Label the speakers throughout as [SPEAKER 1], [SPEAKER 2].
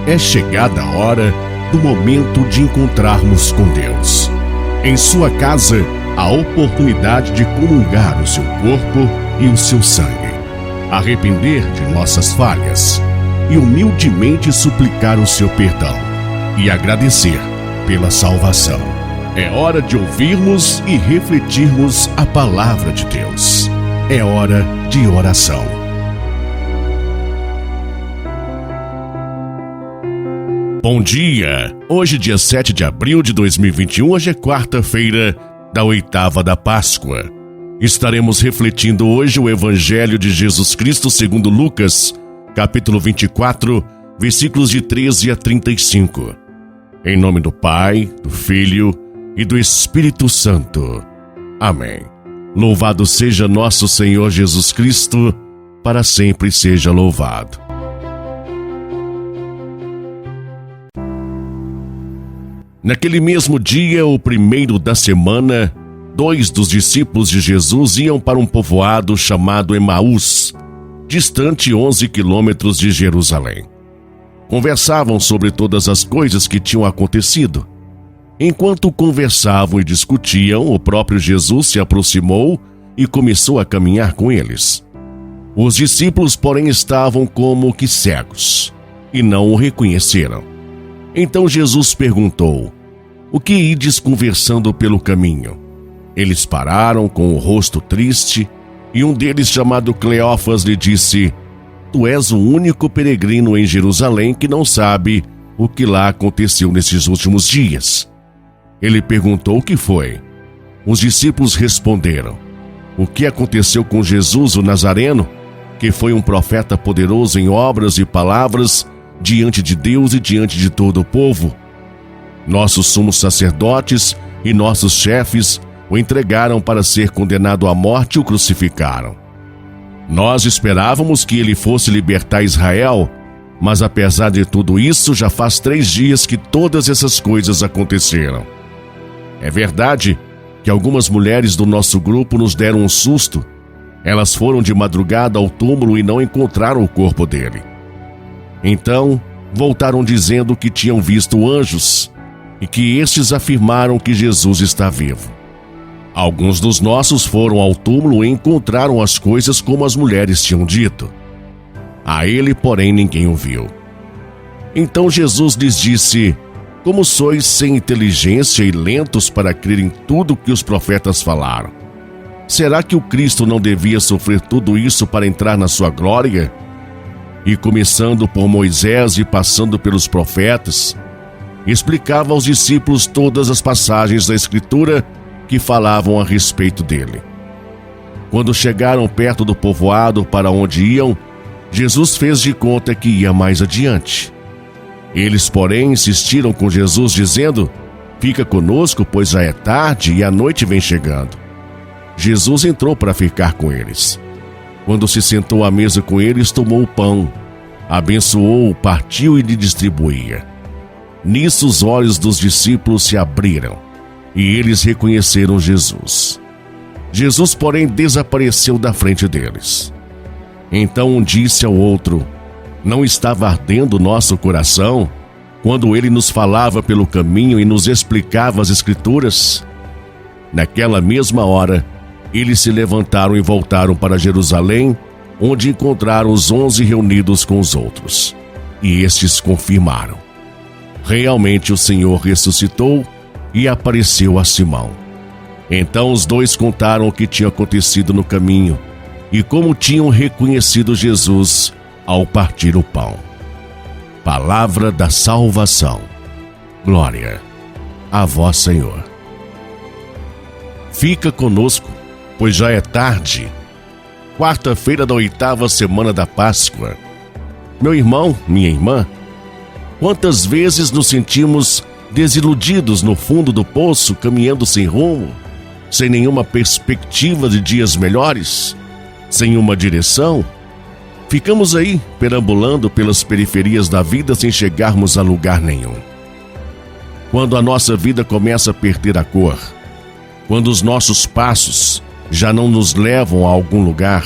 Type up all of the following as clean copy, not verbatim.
[SPEAKER 1] É chegada a hora do momento de encontrarmos com Deus. Em sua casa, a oportunidade de comungar o seu corpo e o seu sangue, arrepender de nossas falhas e humildemente suplicar o seu perdão e agradecer pela salvação. É hora de ouvirmos e refletirmos a palavra de Deus. É hora de oração. Bom dia! Hoje, dia 7 de abril de 2021, hoje é quarta-feira da oitava da Páscoa. Estaremos refletindo hoje o Evangelho de Jesus Cristo segundo Lucas, capítulo 24, versículos de 13 a 35. Em nome do Pai, do Filho e do Espírito Santo. Amém. Louvado seja nosso Senhor Jesus Cristo, para sempre seja louvado. Naquele mesmo dia, o primeiro da semana, 2 dos discípulos de Jesus iam para um povoado chamado Emaús, distante 11 quilômetros de Jerusalém. Conversavam sobre todas as coisas que tinham acontecido. Enquanto conversavam e discutiam, o próprio Jesus se aproximou e começou a caminhar com eles. Os discípulos, porém, estavam como que cegos e não o reconheceram. Então Jesus perguntou: "O que ides conversando pelo caminho?" Eles pararam com o rosto triste, e um deles, chamado Cleófas, lhe disse: "Tu és o único peregrino em Jerusalém que não sabe o que lá aconteceu nesses últimos dias." Ele perguntou o que foi. Os discípulos responderam: "O que aconteceu com Jesus, o Nazareno, que foi um profeta poderoso em obras e palavras diante de Deus e diante de todo o povo. Nossos sumos sacerdotes e nossos chefes o entregaram para ser condenado à morte e o crucificaram. Nós esperávamos que ele fosse libertar Israel, mas apesar de tudo isso, já faz 3 dias que todas essas coisas aconteceram. É verdade que algumas mulheres do nosso grupo nos deram um susto. Elas foram de madrugada ao túmulo e não encontraram o corpo dele. Então, voltaram dizendo que tinham visto anjos e que estes afirmaram que Jesus está vivo. Alguns dos nossos foram ao túmulo e encontraram as coisas como as mulheres tinham dito. A ele, porém, ninguém o viu." Então Jesus lhes disse: "Como sois sem inteligência e lentos para crer em tudo que os profetas falaram? Será que o Cristo não devia sofrer tudo isso para entrar na sua glória?" E começando por Moisés e passando pelos profetas, explicava aos discípulos todas as passagens da Escritura que falavam a respeito dele. Quando chegaram perto do povoado para onde iam, Jesus fez de conta que ia mais adiante. Eles, porém, insistiram com Jesus, dizendo: "Fica conosco, pois já é tarde e a noite vem chegando." Jesus entrou para ficar com eles. Quando se sentou à mesa com eles, tomou o pão, abençoou, partiu e lhe distribuía. Nisso os olhos dos discípulos se abriram, e eles reconheceram Jesus. Jesus, porém, desapareceu da frente deles. Então um disse ao outro: "Não estava ardendo nosso coração quando ele nos falava pelo caminho e nos explicava as Escrituras?" Naquela mesma hora, eles se levantaram e voltaram para Jerusalém, onde encontraram os 11 reunidos com os outros. E estes confirmaram: realmente o Senhor ressuscitou e apareceu a Simão. Então os dois contaram o que tinha acontecido no caminho e como tinham reconhecido Jesus ao partir o pão. Palavra da salvação. Glória a vós, Senhor. Fica conosco, pois já é tarde. Quarta-feira da oitava semana da Páscoa. Meu irmão, minha irmã, quantas vezes nos sentimos desiludidos no fundo do poço, caminhando sem rumo, sem nenhuma perspectiva de dias melhores, sem uma direção? Ficamos aí, perambulando pelas periferias da vida sem chegarmos a lugar nenhum. Quando a nossa vida começa a perder a cor, quando os nossos passos já não nos levam a algum lugar,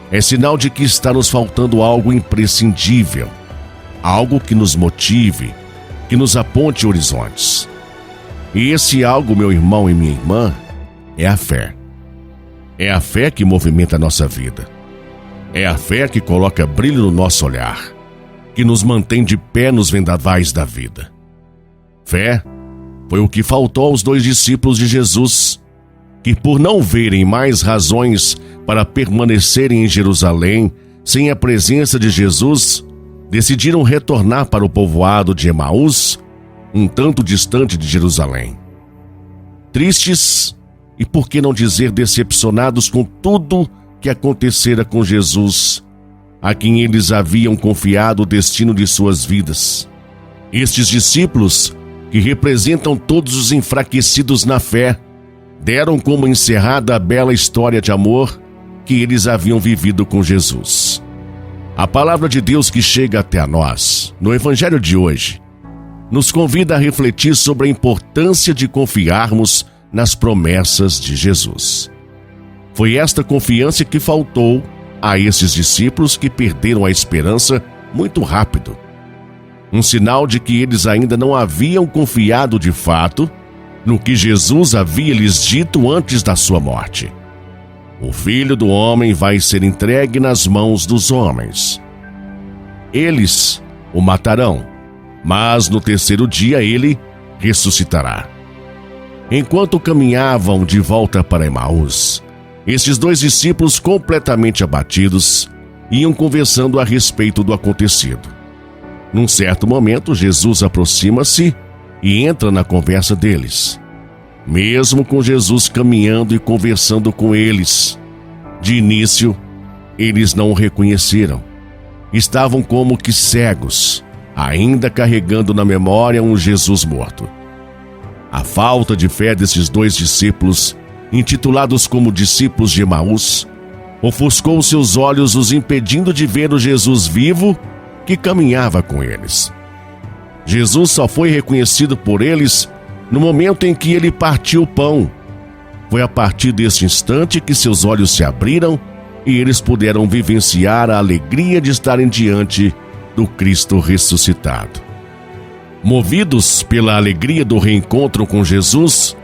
[SPEAKER 1] é sinal de que está nos faltando algo imprescindível, algo que nos motive, que nos aponte horizontes. E esse algo, meu irmão e minha irmã, é a fé. É a fé que movimenta a nossa vida. É a fé que coloca brilho no nosso olhar, que nos mantém de pé nos vendavais da vida. Fé foi o que faltou aos 2 discípulos de Jesus, que por não verem mais razões para permanecerem em Jerusalém sem a presença de Jesus, decidiram retornar para o povoado de Emaús, um tanto distante de Jerusalém. Tristes e, por que não dizer, decepcionados com tudo que acontecera com Jesus, a quem eles haviam confiado o destino de suas vidas. Estes discípulos, que representam todos os enfraquecidos na fé, deram como encerrada a bela história de amor que eles haviam vivido com Jesus. A palavra de Deus que chega até a nós, no Evangelho de hoje, nos convida a refletir sobre a importância de confiarmos nas promessas de Jesus. Foi esta confiança que faltou a esses discípulos que perderam a esperança muito rápido. Um sinal de que eles ainda não haviam confiado de fato no que Jesus havia lhes dito antes da sua morte. O Filho do Homem vai ser entregue nas mãos dos homens. Eles o matarão, mas no 3º dia ele ressuscitará. Enquanto caminhavam de volta para Emaús, estes 2 discípulos, completamente abatidos, iam conversando a respeito do acontecido. Num certo momento, Jesus aproxima-se e entra na conversa deles. Mesmo com Jesus caminhando e conversando com eles, de início, eles não o reconheceram. Estavam como que cegos, ainda carregando na memória um Jesus morto. A falta de fé desses 2 discípulos, intitulados como discípulos de Emaús, ofuscou seus olhos, os impedindo de ver o Jesus vivo que caminhava com eles. Jesus só foi reconhecido por eles no momento em que ele partiu o pão. Foi a partir desse instante que seus olhos se abriram e eles puderam vivenciar a alegria de estarem diante do Cristo ressuscitado. Movidos pela alegria do reencontro com Jesus,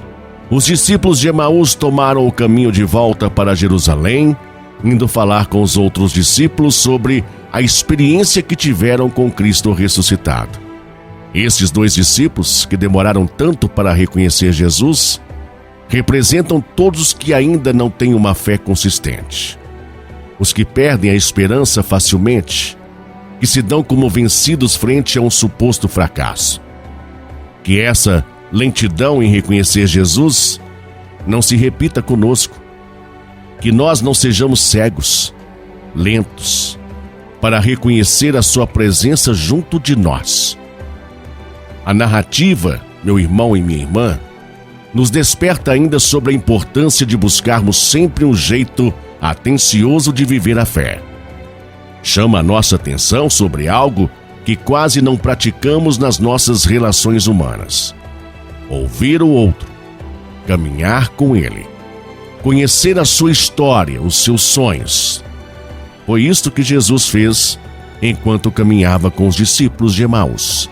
[SPEAKER 1] os discípulos de Emaús tomaram o caminho de volta para Jerusalém, indo falar com os outros discípulos sobre a experiência que tiveram com Cristo ressuscitado. Estes 2 discípulos, que demoraram tanto para reconhecer Jesus, representam todos os que ainda não têm uma fé consistente. Os que perdem a esperança facilmente, que se dão como vencidos frente a um suposto fracasso. Que essa lentidão em reconhecer Jesus não se repita conosco. Que nós não sejamos cegos, lentos, para reconhecer a sua presença junto de nós. A narrativa, meu irmão e minha irmã, nos desperta ainda sobre a importância de buscarmos sempre um jeito atencioso de viver a fé. Chama a nossa atenção sobre algo que quase não praticamos nas nossas relações humanas: ouvir o outro, caminhar com ele, conhecer a sua história, os seus sonhos. Foi isto que Jesus fez enquanto caminhava com os discípulos de Emaús.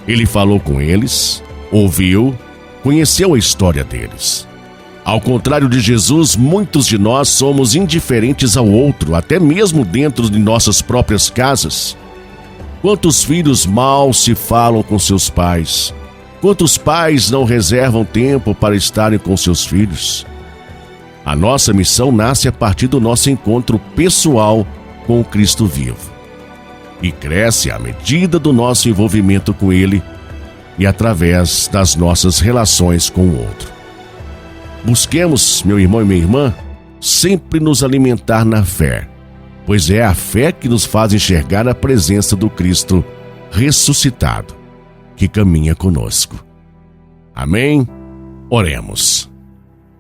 [SPEAKER 1] Ele falou com eles, ouviu, conheceu a história deles. Ao contrário de Jesus, muitos de nós somos indiferentes ao outro, até mesmo dentro de nossas próprias casas. Quantos filhos mal se falam com seus pais? Quantos pais não reservam tempo para estarem com seus filhos? A nossa missão nasce a partir do nosso encontro pessoal com o Cristo vivo e cresce à medida do nosso envolvimento com Ele e através das nossas relações com o outro. Busquemos, meu irmão e minha irmã, sempre nos alimentar na fé, pois é a fé que nos faz enxergar a presença do Cristo ressuscitado, que caminha conosco. Amém? Oremos.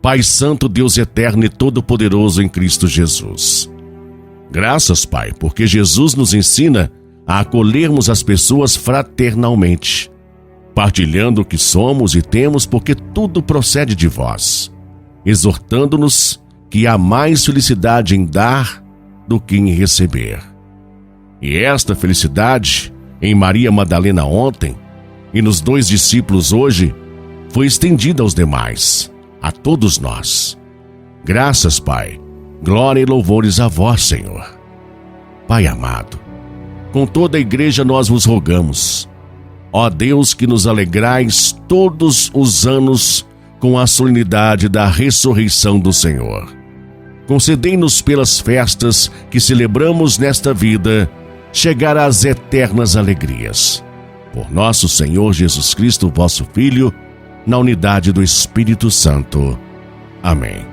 [SPEAKER 1] Pai Santo, Deus eterno e todo-poderoso em Cristo Jesus. Graças, Pai, porque Jesus nos ensina a acolhermos as pessoas fraternalmente, partilhando o que somos e temos, porque tudo procede de vós, exortando-nos que há mais felicidade em dar do que em receber. E esta felicidade em Maria Madalena ontem e nos 2 discípulos hoje, foi estendida aos demais, a todos nós. Graças, Pai, glória e louvores a vós, Senhor. Pai amado, com toda a igreja nós vos rogamos, ó Deus, que nos alegrais todos os anos com a solenidade da ressurreição do Senhor. Concedei-nos pelas festas que celebramos nesta vida, chegar às eternas alegrias. Por nosso Senhor Jesus Cristo, vosso Filho, na unidade do Espírito Santo. Amém.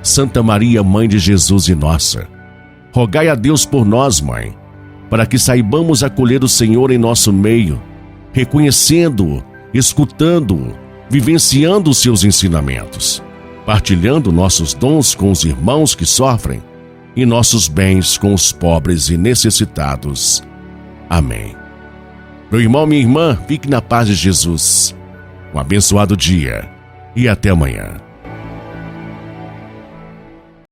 [SPEAKER 1] Santa Maria, Mãe de Jesus e nossa, rogai a Deus por nós, Mãe, para que saibamos acolher o Senhor em nosso meio, reconhecendo-o, escutando-o, vivenciando os seus ensinamentos, partilhando nossos dons com os irmãos que sofrem e nossos bens com os pobres e necessitados. Amém. Meu irmão, minha irmã, fique na paz de Jesus. Um abençoado dia e até amanhã.